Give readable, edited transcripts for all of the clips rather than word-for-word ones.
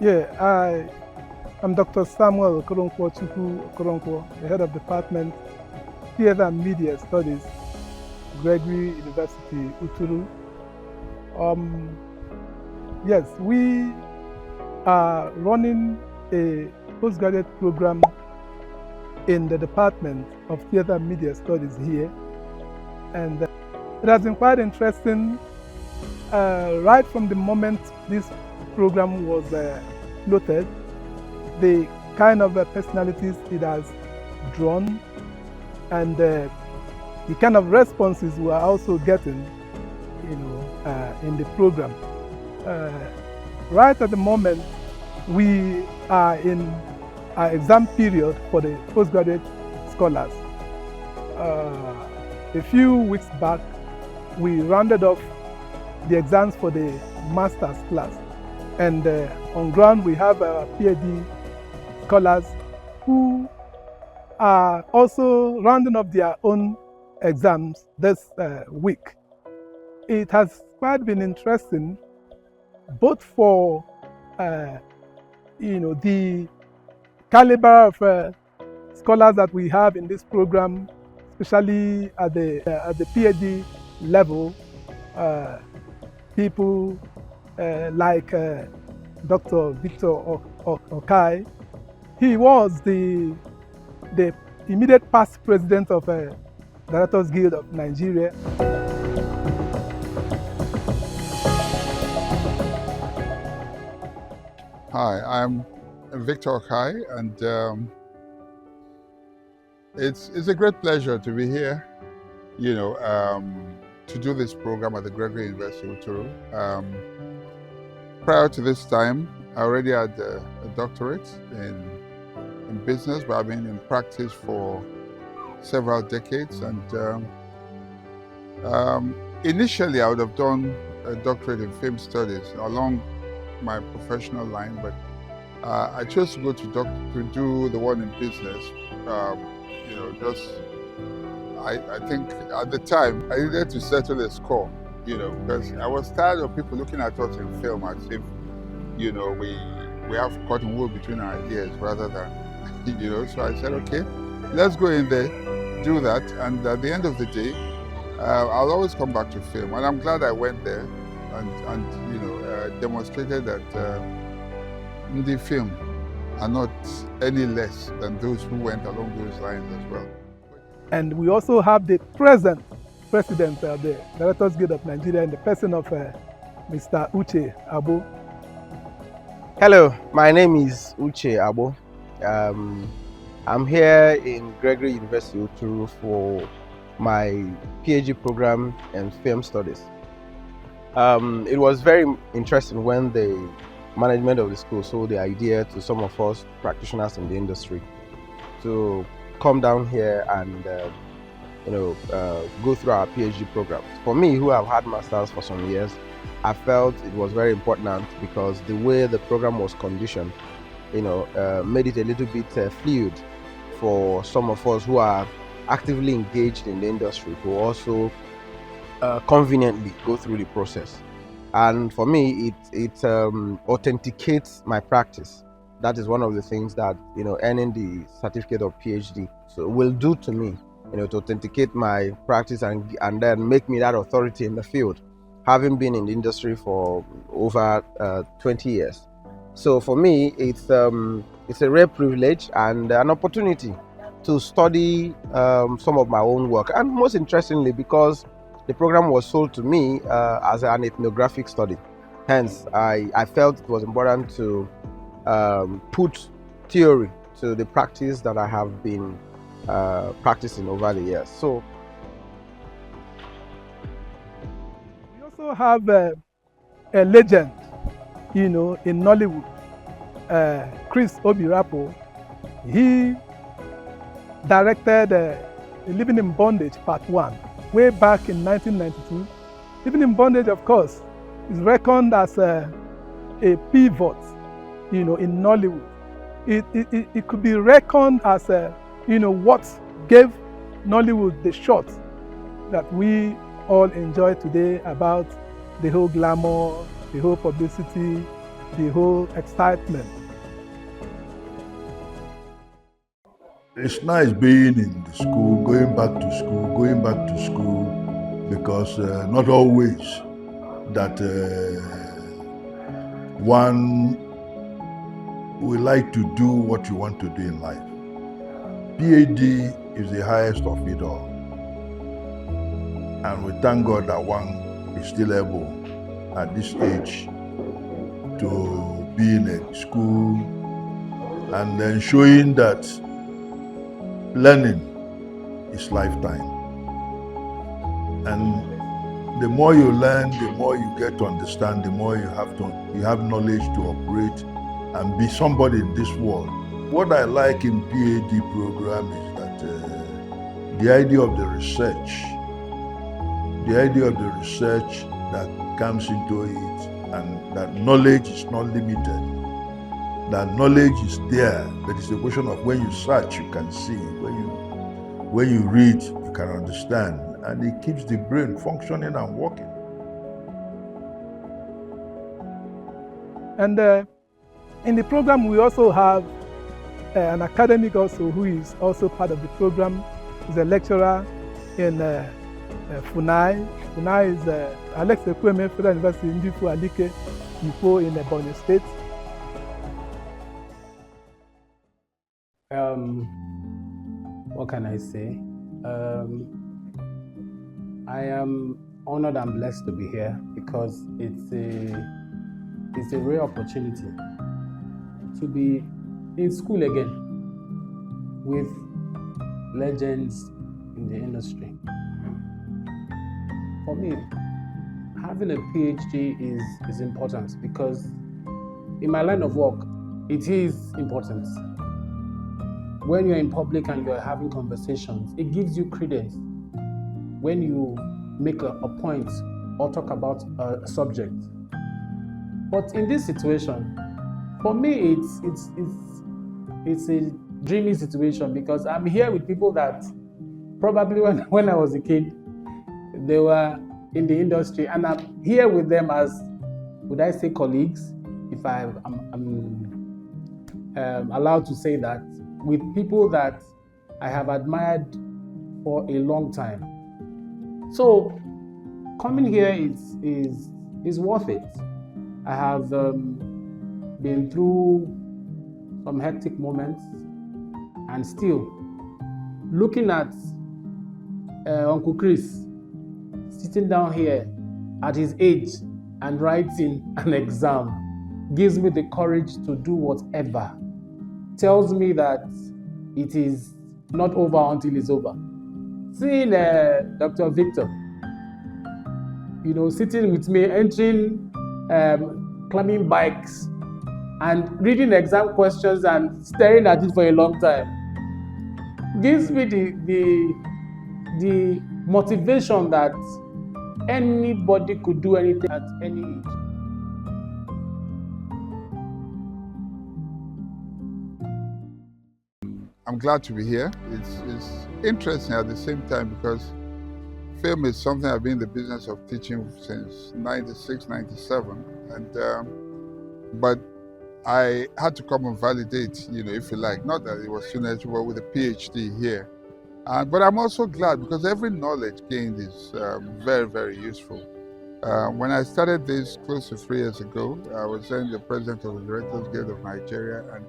I'm Dr. Samuel Okoronkwo, the head of department, Theatre and Media Studies, Gregory University, Uturu. Yes, we are running a postgraduate program in the Department of Theatre and Media Studies here, and it has been quite interesting right from the moment this program was floated, the kind of personalities it has drawn, and the kind of responses we are also getting, in the program. Right at the moment, we are in our exam period for the postgraduate scholars. A few weeks back, we rounded off the exams for the master's class, and on ground we have our PhD scholars who are also rounding up their own exams this week. It has quite been interesting, both for the caliber of scholars that we have in this program, especially at the PhD level. People like Dr. Victor Okai. He was the immediate past president of Directors Guild of Nigeria. Hi, I'm Victor Okai, and it's a great pleasure to be here, to do this program at the Gregory University, Uturu. Prior to this time, I already had a doctorate in business, but I've been in practice for several decades. And initially, I would have done a doctorate in film studies along my professional line, but I chose to go to do the one in business. I think at the time I needed to settle a score, because I was tired of people looking at us in film as if, we have cotton wool between our ears rather than, So I said, okay, let's go in there, do that, and at the end of the day, I'll always come back to film, and I'm glad I went there and demonstrated that the film are not any less than those who went along those lines as well. And we also have the present president of the Directors Guild of Nigeria in the person of Mr. Uche Abo. Hello, my name is Uche Abo. I'm here in Gregory University Uturu for my PhD program in film studies. It was very interesting when the management of the school sold the idea to some of us practitioners in the industry to come down here and go through our PhD program. For me, who have had masters for some years, I felt it was very important because the way the program was conditioned, made it a little bit fluid for some of us who are actively engaged in the industry to also conveniently go through the process. And for me, it authenticates my practice. That is one of the things that earning the certificate of PhD will do to me, to authenticate my practice and then make me that authority in the field, having been in the industry for over 20 years. So for me, it's a rare privilege and an opportunity to study some of my own work, and most interestingly, because the program was sold to me as an ethnographic study. Hence, I felt it was important to put theory to the practice that I have been practicing over the years. So we also have a legend, in Nollywood, Chris Obirapo. He directed Living in Bondage Part 1 way back in 1992. Living in Bondage, of course, is reckoned as a pivot, in Nollywood. It could be reckoned as what gave Nollywood the shot that we all enjoy today about the whole glamour, the whole publicity, the whole excitement? It's nice being in the school, going back to school, because not always that one will like to do what you want to do in life. PhD is the highest of it all. And we thank God that one is still able at this age to be in a school and then showing that learning is lifetime. And the more you learn, the more you get to understand, the more you have knowledge to operate and be somebody in this world. What I like in PhD program is that the idea of the research that comes into it, and that knowledge is not limited. That knowledge is there, but it's a question of when you search, you can see. When you read, you can understand, and it keeps the brain functioning and working. And in the program, we also have an academic also who is also part of the program. He's a lecturer in FUNAI. FUNAI is Alex Ekweme Federal University in Ndifu Alike, Ifo in Borno State. What can I say? I am honored and blessed to be here because it's a rare opportunity to be in school again with legends in the industry. For me, having a PhD is important because in my line of work, it is important. When you're in public and you're having conversations, it gives you credence when you make a point or talk about a subject. But in this situation, for me, it's a dreamy situation because I'm here with people that probably when I was a kid, they were in the industry, and I'm here with them as, would I say, colleagues, if I'm allowed to say that, with people that I have admired for a long time. So coming here is worth it. I have been through some hectic moments, and still looking at Uncle Chris sitting down here at his age and writing an exam gives me the courage to do whatever. Tells me that it is not over until it's over. Seeing Dr. Victor, sitting with me, entering, climbing bikes, and reading exam questions and staring at it for a long time, gives me the motivation that anybody could do anything at any age. I'm glad to be here. It's interesting at the same time because film is something I've been in the business of teaching since 96, 97. But I had to come and validate, if you like, not that it was students, but with a PhD here. But I'm also glad because every knowledge gained is very, very useful. When I started this close to 3 years ago, I was then the president of the Directors Guild of Nigeria, and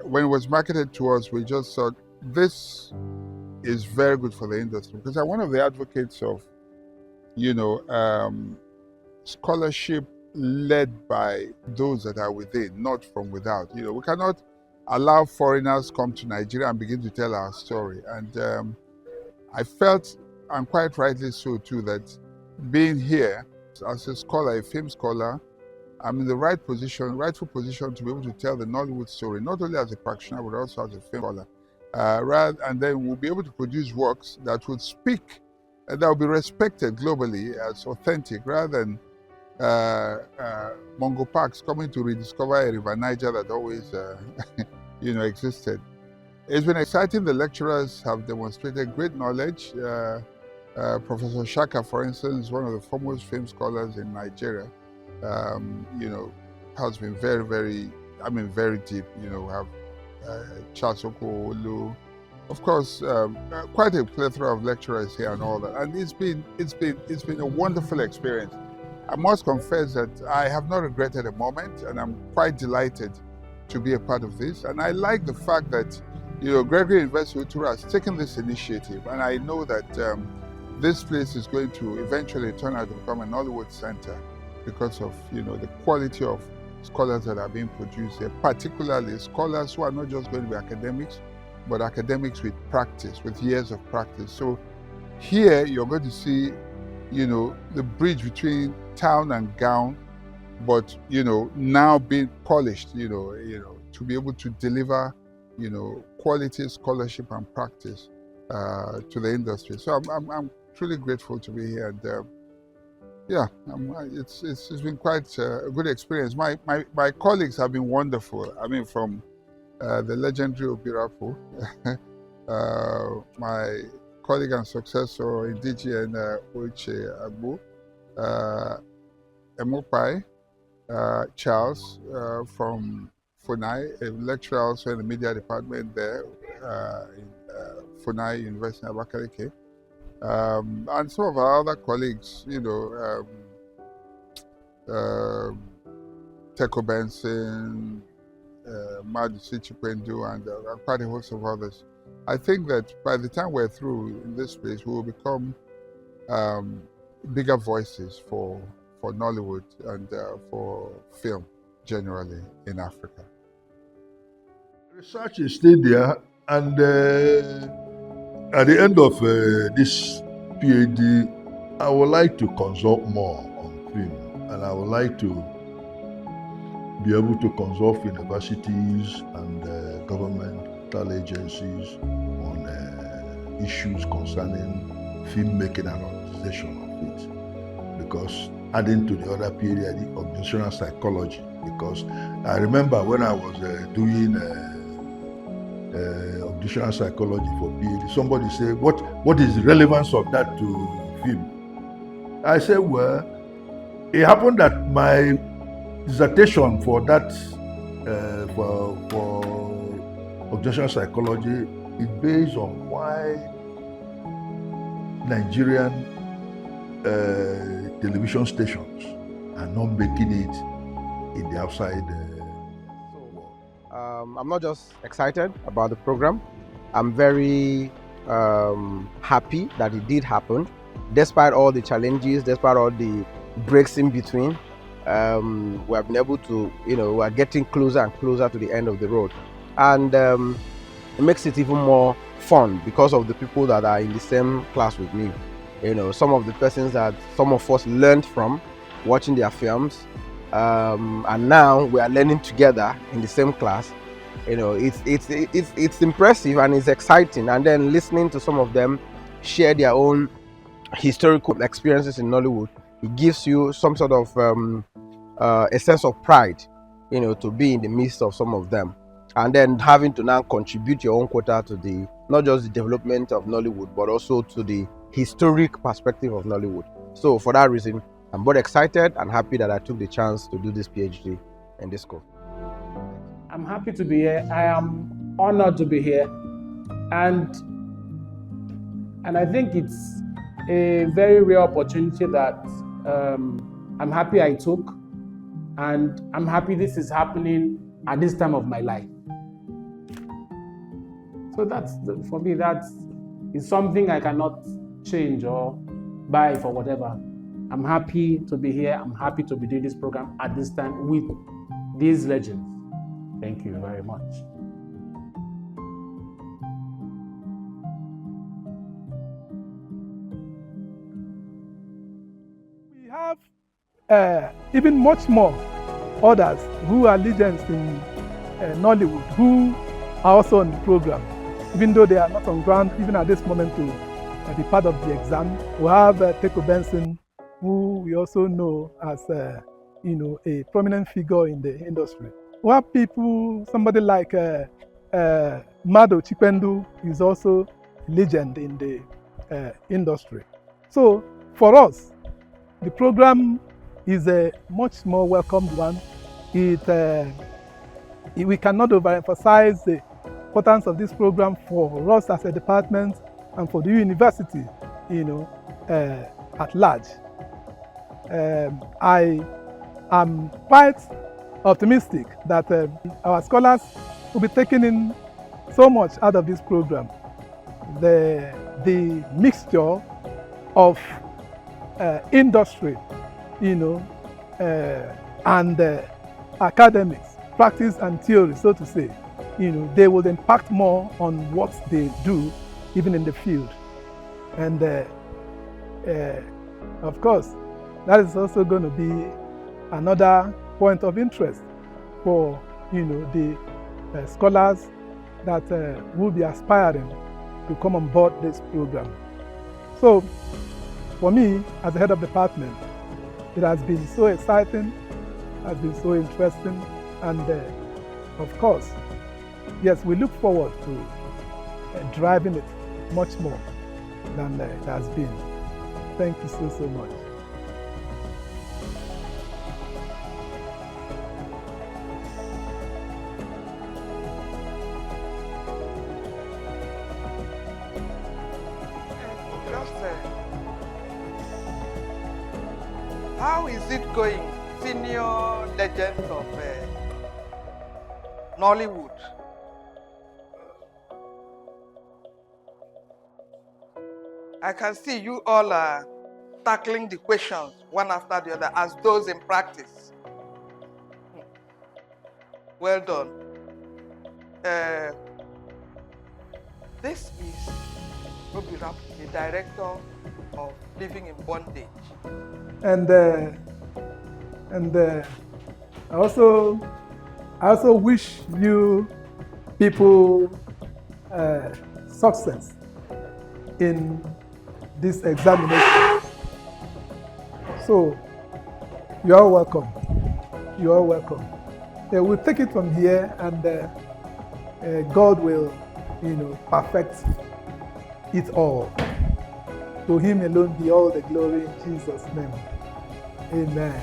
when it was marketed to us, we just thought this is very good for the industry because I'm one of the advocates of, scholarship led by those that are within, not from without. We cannot allow foreigners come to Nigeria and begin to tell our story. And I felt, and quite rightly so too, that being here as a scholar, a film scholar, I'm in the rightful position to be able to tell the Nollywood story, not only as a practitioner, but also as a film scholar. And then we'll be able to produce works that would speak, and that will be respected globally as authentic, rather than Mongo Parks coming to rediscover a River Niger that always, existed. It's been exciting. The lecturers have demonstrated great knowledge. Professor Shaka, for instance, is one of the foremost film scholars in Nigeria. you know, has been very, very, very deep. You know, we have Charles Okolu, of course, quite a plethora of lecturers here and all that, and it's been a wonderful experience. I must confess that I have not regretted a moment, and I'm quite delighted to be a part of this. And I like the fact that, you know, Gregory University Utura has taken this initiative, and I know that this place is going to eventually turn out to become an Hollywood center because of, you know, the quality of scholars that are being produced here, particularly scholars who are not just going to be academics, but academics with practice, with years of practice. So here you're going to see, you know, the bridge between town and gown, but, you know, now being polished, you know, to be able to deliver, you know, quality scholarship and practice to the industry. So I'm truly grateful to be here, and yeah, it's been quite a good experience. My colleagues have been wonderful. I mean, from the legendary Obirapo, my colleague and successor in DG and Uche Agbo, Emopai, Charles from Funai, a lecturer also in the media department there in Funai University of Abakaliki, and some of our other colleagues, you know, Teko Benson, Madusi Chipwendu, and quite a host of others. I think that by the time we're through in this place, we will become bigger voices for Nollywood and for film generally in Africa. Research is still there, and at the end of this PhD, I would like to consult more on film, and I would like to be able to consult universities and governmental agencies on issues concerning filmmaking and organization of it. Because adding to the other period, the organizational psychology, because I remember when I was doing organizational psychology for PhD, somebody said, what is the relevance of that to film? I said, well, it happened that my dissertation for that, for organizational psychology, is based on why Nigerian television stations are not making it in the outside world. I'm not just excited about the program. I'm very happy that it did happen, despite all the challenges, despite all the breaks in between. We have been able to, you know, we are getting closer and closer to the end of the road, and it makes it even more fun because of the people that are in the same class with me. You know, some of the persons that some of us learned from watching their films, and now we are learning together in the same class. You know, it's impressive and it's exciting, and then listening to some of them share their own historical experiences in Nollywood, it gives you some sort of a sense of pride, you know, to be in the midst of some of them, and then having to now contribute your own quota to the, not just the development of Nollywood, but also to the historic perspective of Nollywood. So for that reason, I'm both excited and happy that I took the chance to do this PhD in this school. I'm happy to be here. I am honored to be here, and I think it's a very rare opportunity that I'm happy I took, and I'm happy this is happening at this time of my life. So for me, that is something I cannot change or buy for whatever. I'm happy to be here. I'm happy to be doing this program at this time with these legends. Thank you very much. We have even much more others who are legends in Nollywood who are also on the program, even though they are not on ground even at this moment to be part of the exam. We have Teko Benson, who we also know as you know, a prominent figure in the industry. We have people, somebody like Mado Chipwendu is also a legend in the industry. So for us, the program is a much more welcomed one. We cannot overemphasize the importance of this program for us as a department and for the university, at large. I am quite optimistic that our scholars will be taking in so much out of this program. The mixture of industry, and academics, practice and theory, so to say, they will impact more on what they do, even in the field. And of course, that is also going to be another point of interest for the scholars that will be aspiring to come on board this program. So for me, as the head of department, it has been so exciting, has been so interesting, and of course, yes, we look forward to driving it much more than it has been. Thank you so much. How is it going, senior legend of Nollywood? I can see you all are tackling the questions one after the other as those in practice. Well done. This is Robirap, the director of Living in Bondage. And I also wish you people success in this examination. So you are welcome. You are welcome. We'll take it from here, and God will, perfect it all. To Him alone be all the glory in Jesus' name. Amen.